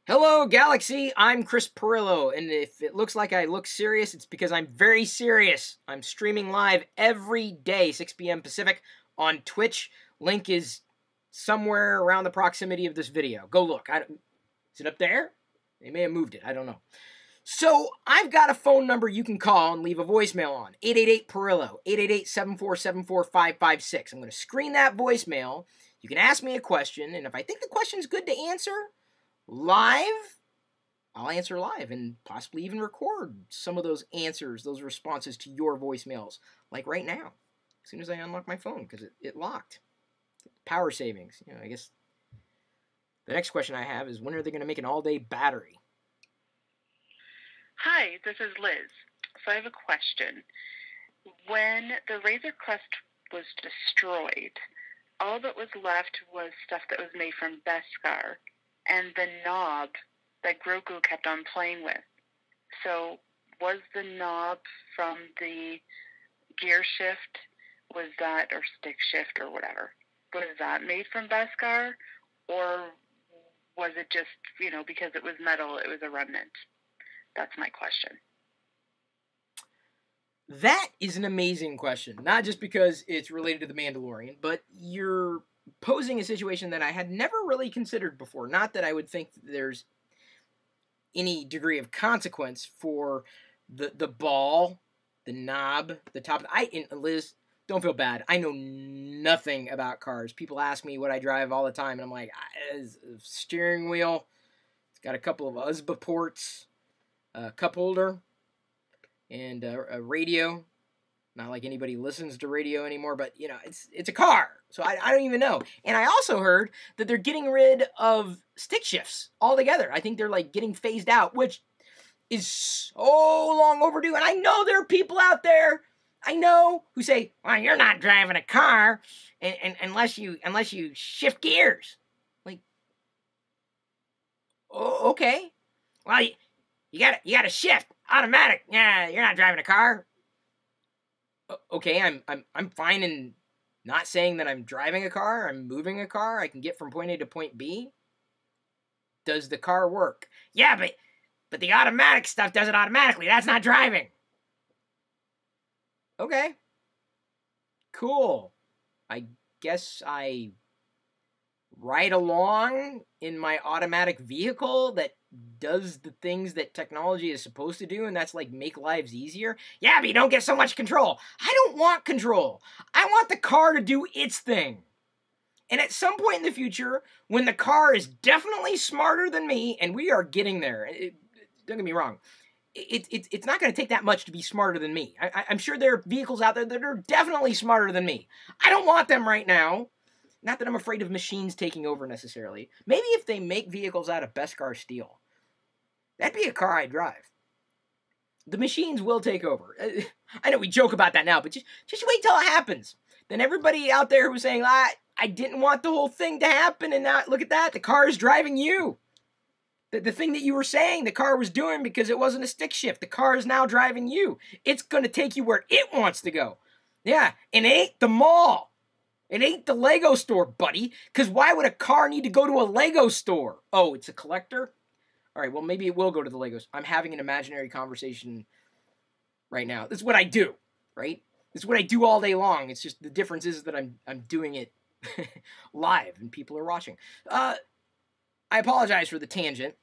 Hello, Galaxy. I'm Chris Pirillo, and if it looks like I look serious, it's because I'm very serious. I'm streaming live every day, 6 p.m. Pacific, on Twitch. Link is somewhere around the proximity of this video. Go look. Is it up there? They may have moved it. I don't know. So, I've got a phone number you can call and leave a voicemail on. 888-PIRILLO, 888-747-4556. I'm going to screen that voicemail. You can ask me a question, and if I think the question's good to answer live, I'll answer live and possibly even record some of those answers, those responses to your voicemails, like right now, as soon as I unlock my phone, because it locked. Power savings. I guess the next question I have is, when are they going to make an all-day battery? Hi, this is Liz. So I have a question. When the Razor Crest was destroyed, all that was left was stuff that was made from Beskar and the knob that Grogu kept on playing with. So was the knob from the gear shift, or stick shift or whatever, was that made from Beskar? Or was it just, because it was metal, it was a remnant? That's my question. That is an amazing question. Not just because it's related to The Mandalorian, but you're posing a situation that I had never really considered before. Not that I would think that there's any degree of consequence for the ball, the knob, the top. Liz, don't feel bad. I know nothing about cars. People ask me what I drive all the time, and I'm like, steering wheel. It's got a couple of USB ports, a cup holder, and a radio. Not like anybody listens to radio anymore, but, it's a car. So I don't even know. And I also heard that they're getting rid of stick shifts altogether. I think they're, getting phased out, which is so long overdue. And I know there are people out there, who say, well, you're not driving a car unless you shift gears. Okay. Well, you gotta shift. Automatic. Yeah, you're not driving a car. Okay, I'm fine in not saying that I'm driving a car. I'm moving a car. I can get from point A to point B. Does the car work? Yeah, but the automatic stuff does it automatically. That's not driving. Okay. Cool. I guess I ride along in my automatic vehicle that does the things that technology is supposed to do, and that's make lives easier. Yeah, but you don't get so much control. I don't want control. I want the car to do its thing. And at some point in the future, when the car is definitely smarter than me, and we are getting there, don't get me wrong, it's not going to take that much to be smarter than me. I'm sure there are vehicles out there that are definitely smarter than me. I don't want them right now. Not that I'm afraid of machines taking over necessarily. Maybe if they make vehicles out of Beskar steel, that'd be a car I'd drive. The machines will take over. I know we joke about that now, but just wait till it happens. Then everybody out there who's saying, I didn't want the whole thing to happen, and now look at that, the car is driving you. The thing that you were saying the car was doing because it wasn't a stick shift, the car is now driving you. It's going to take you where it wants to go. Yeah, and it ain't the mall. It ain't the Lego store, buddy, because why would a car need to go to a Lego store? Oh, it's a collector? All right, well, maybe it will go to the Legos. I'm having an imaginary conversation right now. This is what I do, right? This is what I do all day long. It's just the difference is that I'm doing it live and people are watching. I apologize for the tangent,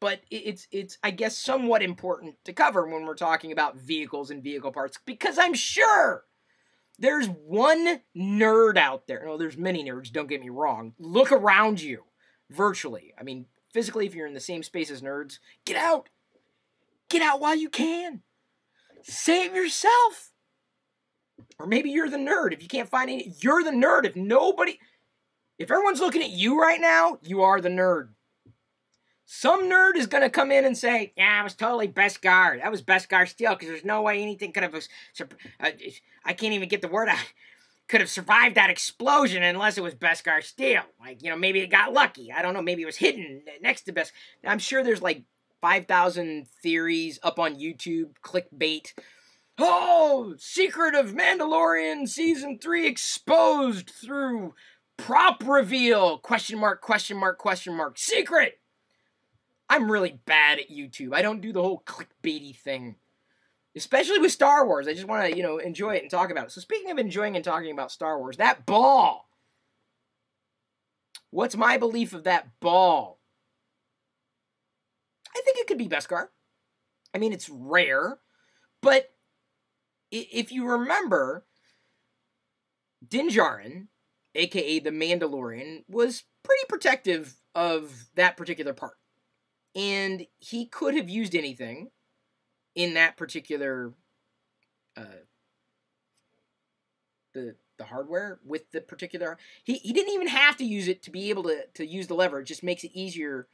but it's I guess somewhat important to cover when we're talking about vehicles and vehicle parts, because I'm sure there's one nerd out there. No, there's many nerds, don't get me wrong. Look around you, virtually. I mean, physically, if you're in the same space as nerds, get out. Get out while you can. Save yourself. Or maybe you're the nerd. If you can't find any, you're the nerd. If everyone's looking at you right now, you are the nerd. Some nerd is going to come in and say, yeah, it was totally Beskar. That was Beskar steel, because there's no way anything could have... I can't even get the word out. Could have survived that explosion unless it was Beskar steel. Maybe it got lucky. I don't know. Maybe it was hidden next to Beskar. I'm sure there's 5,000 theories up on YouTube, clickbait. Oh, secret of Mandalorian Season 3 exposed through prop reveal, question mark, question mark, question mark, secret. I'm really bad at YouTube. I don't do the whole clickbaity thing. Especially with Star Wars. I just want to, you know, enjoy it and talk about it. So speaking of enjoying and talking about Star Wars, that ball. What's my belief of that ball? I think it could be Beskar. I mean, it's rare. But if you remember, Din Djarin, a.k.a. the Mandalorian, was pretty protective of that particular part. And he could have used anything in that particular, the hardware with the particular, he didn't even have to use it to be able to use the lever. It just makes it easier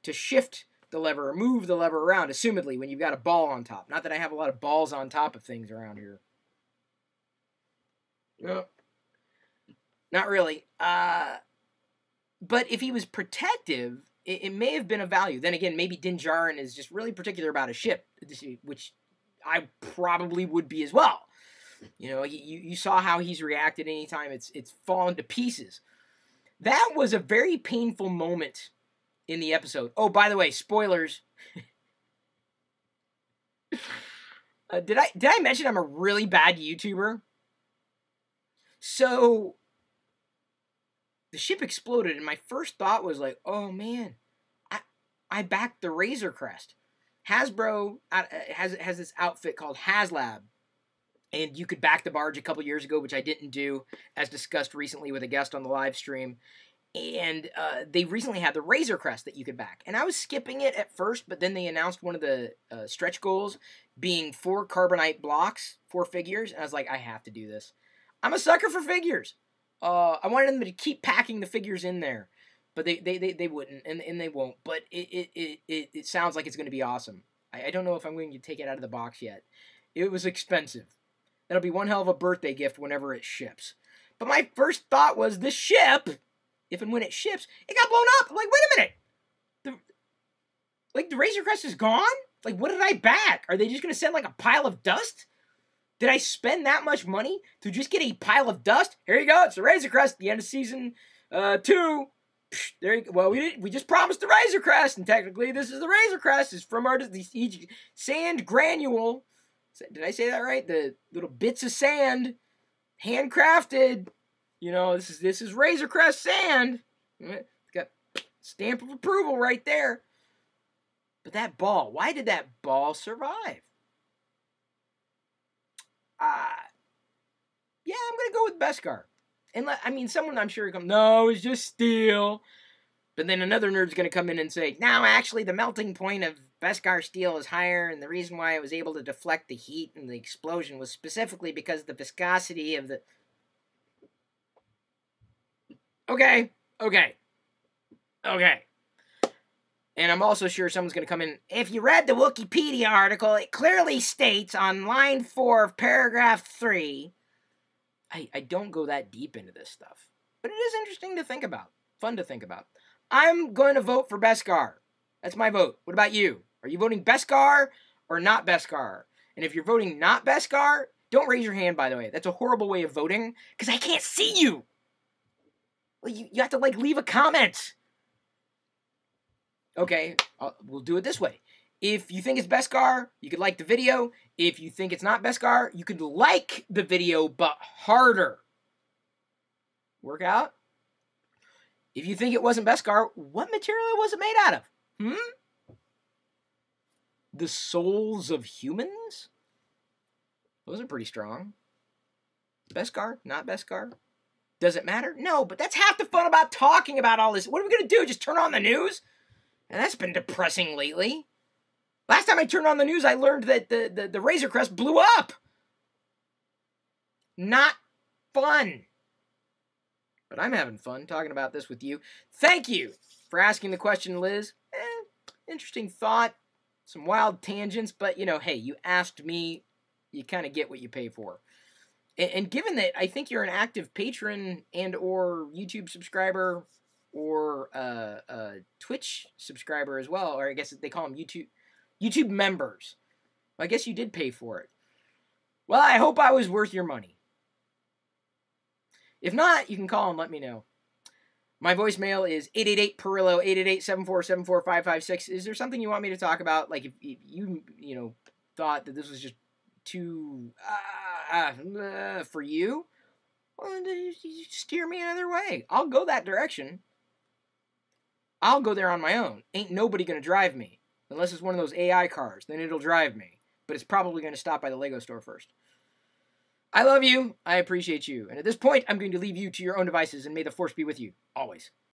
to shift the lever or move the lever around, assumedly, when you've got a ball on top. Not that I have a lot of balls on top of things around here. No, not really. But if he was protective, it may have been of value. Then again, maybe Din Djarin is just really particular about a ship, which I probably would be as well. You know, you saw how he's reacted anytime it's fallen to pieces. That was a very painful moment in the episode. Oh, by the way, spoilers. Did I mention I'm a really bad YouTuber? So the ship exploded, and my first thought was like, oh man, I backed the Razor Crest. Hasbro has this outfit called HasLab, and you could back the barge a couple years ago, which I didn't do, as discussed recently with a guest on the live stream. And they recently had the Razor Crest that you could back. And I was skipping it at first, but then they announced one of the stretch goals being 4 carbonite blocks, 4 figures, and I was like, I have to do this. I'm a sucker for figures. I wanted them to keep packing the figures in there, but they wouldn't, and they won't. But it sounds like it's going to be awesome. I don't know if I'm going to take it out of the box yet. It was expensive. That'll be one hell of a birthday gift whenever it ships. But my first thought was, this ship, if and when it ships, it got blown up. I'm like, wait a minute. The Razor Crest is gone? Like, what did I back? Are they just going to send, like, a pile of dust? Did I spend that much money to just get a pile of dust? Here you go. It's the Razor Crest. The end of season 2. There you go. Well, we just promised the Razor Crest, and technically this is the Razor Crest. It's from the sand granule. Did I say that right? The little bits of sand, handcrafted. You know, this is Razor Crest sand. It's got stamp of approval right there. But that ball, why did that ball survive? Yeah, I'm going to go with Beskar. And someone I'm sure will come, no, it's just steel. But then another nerd's going to come in and say, no, actually, the melting point of Beskar steel is higher, and the reason why it was able to deflect the heat and the explosion was specifically because of the viscosity of the... Okay. And I'm also sure someone's going to come in, if you read the Wikipedia article, it clearly states on line 4 of paragraph 3... I don't go that deep into this stuff. But it is interesting to think about. Fun to think about. I'm going to vote for Beskar. That's my vote. What about you? Are you voting Beskar or not Beskar? And if you're voting not Beskar, don't raise your hand, by the way. That's a horrible way of voting, because I can't see you. Well, you have to, leave a comment. Okay, we'll do it this way. If you think it's Beskar, you could like the video. If you think it's not Beskar, you could like the video, but harder. Work out? If you think it wasn't Beskar, what material was it made out of? The souls of humans? Those are pretty strong. Beskar? Not Beskar? Does it matter? No, but that's half the fun about talking about all this. What are we going to do? Just turn on the news? And that's been depressing lately. Last time I turned on the news, I learned that the Razor Crest blew up. Not fun. But I'm having fun talking about this with you. Thank you for asking the question, Liz. Interesting thought. Some wild tangents, but, hey, you asked me. You kind of get what you pay for. And given that I think you're an active patron and or YouTube subscriber or Twitch subscriber as well, or I guess they call them YouTube members. Well, I guess you did pay for it. Well, I hope I was worth your money. If not, you can call and let me know. My voicemail is 888-PERILLO, 888-7474556. Is there something you want me to talk about? Like, if you thought that this was just too for you, well, then you steer me another way. I'll go that direction. I'll go there on my own. Ain't nobody going to drive me. Unless it's one of those AI cars. Then it'll drive me. But it's probably going to stop by the Lego store first. I love you. I appreciate you. And at this point, I'm going to leave you to your own devices, and may the force be with you, always.